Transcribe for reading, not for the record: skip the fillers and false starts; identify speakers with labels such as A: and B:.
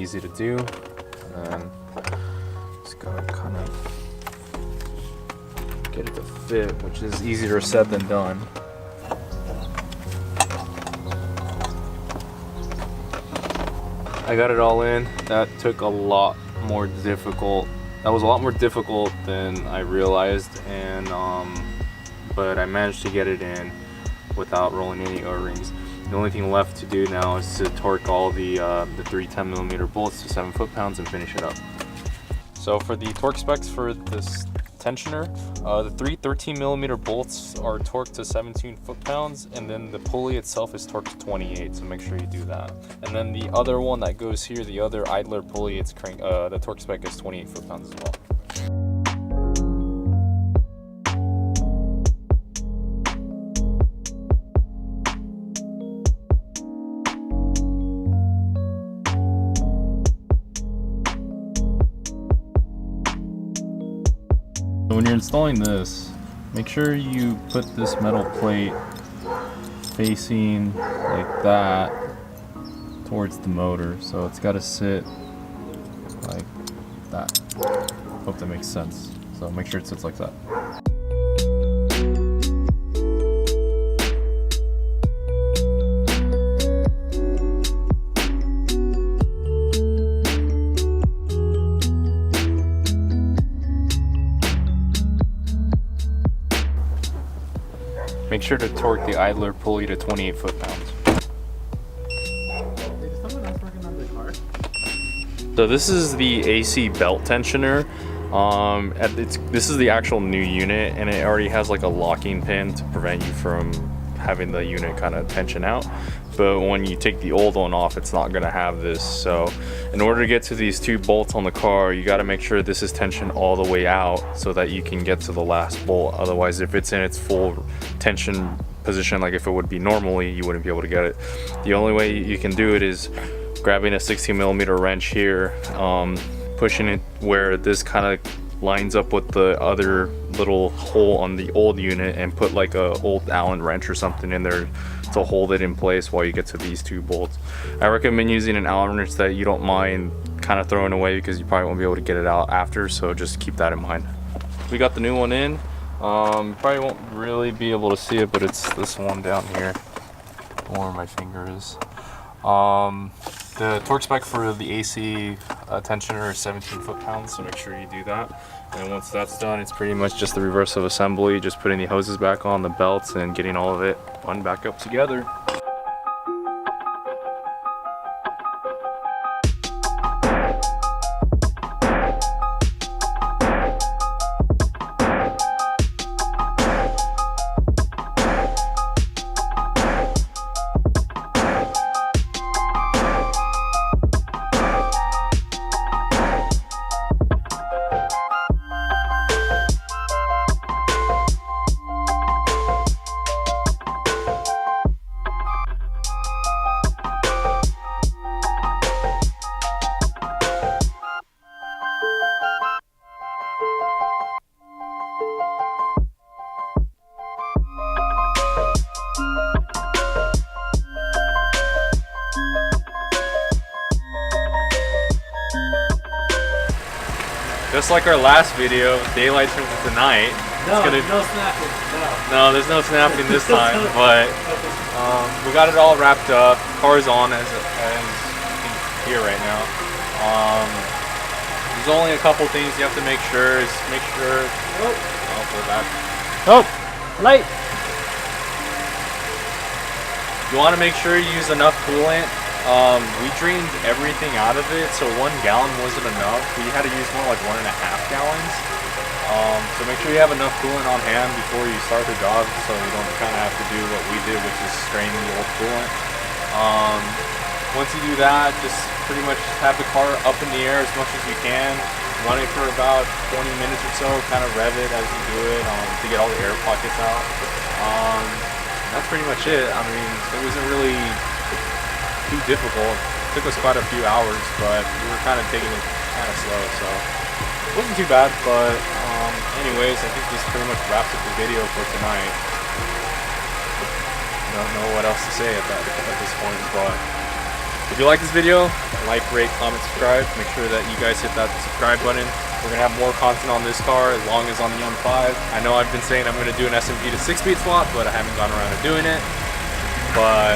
A: easy to do. And then just gotta kind of get it to fit, which is easier said than done. I got it all in. That took a lot more difficult. That was a lot more difficult than I realized, and but I managed to get it in without rolling any O-rings. The only thing left to do now is to torque all the 3 10mm bolts to 7 foot-pounds and finish it up. So for the torque specs for this tensioner, the 3 13mm bolts are torqued to 17 foot-pounds, and then the pulley itself is torqued to 28, so make sure you do that. And then the other one that goes here, the other idler pulley, it's the torque spec is 28 foot-pounds as well. When you're installing this, make sure you put this metal plate facing like that towards the motor. So it's got to sit like that. Hope that makes sense. So make sure it sits like that. Make sure to torque the idler pulley to 28 foot-pounds. So this is the AC belt tensioner. This is the actual new unit, and it already has like a locking pin to prevent you from having the unit kind of tension out. But when you take the old one off, it's not going to have this. So in order to get to these 2 bolts on the car, you got to make sure this is tensioned all the way out so that you can get to the last bolt. Otherwise, if it's in its full tension position, like if it would be normally, you wouldn't be able to get it. The only way you can do it is grabbing a 16mm wrench here, pushing it where this kind of lines up with the other little hole on the old unit, and put like a old Allen wrench or something in there to hold it in place while you get to these 2 bolts. I recommend using an Allen wrench that you don't mind kind of throwing away, because you probably won't be able to get it out after, so just keep that in mind. We got the new one in. Probably won't really be able to see it, but it's this one down here where my finger is. The torque spec for the AC tensioner is 17 foot-pounds, so make sure you do that. And once that's done, it's pretty much just the reverse of assembly, just putting the hoses back on, the belts, and getting all of it on back up together. Just like our last video, daylight turns into night.
B: No, no snapping.
A: No, there's no snapping this time, but we got it all wrapped up. Car's on as you can hear right now. There's only a couple things you have to make sure. Oh, we're back. Oh, light. You want to make sure you use enough coolant. We drained everything out of it, so 1 gallon wasn't enough. We had to use more like 1.5 gallons. So make sure you have enough coolant on hand before you start the job, so you don't kind of have to do what we did, which is strain the old coolant. Once you do that, just pretty much have the car up in the air as much as you can. Run it for about 20 minutes or so, kind of rev it as you do it to get all the air pockets out. That's pretty much it. I mean, it wasn't really too difficult. It took us quite a few hours, but we were kind of taking it kind of slow, so it wasn't too bad. But anyways, I think this pretty much wraps up the video for tonight. I don't know what else to say at this point, but If you like this video, like, rate, comment, subscribe. Make sure that you guys hit that subscribe button. We're gonna have more content on this car as long as on the M5. I know I've been saying I'm gonna do an SMP to 6-speed swap, but I haven't gone around to doing it. But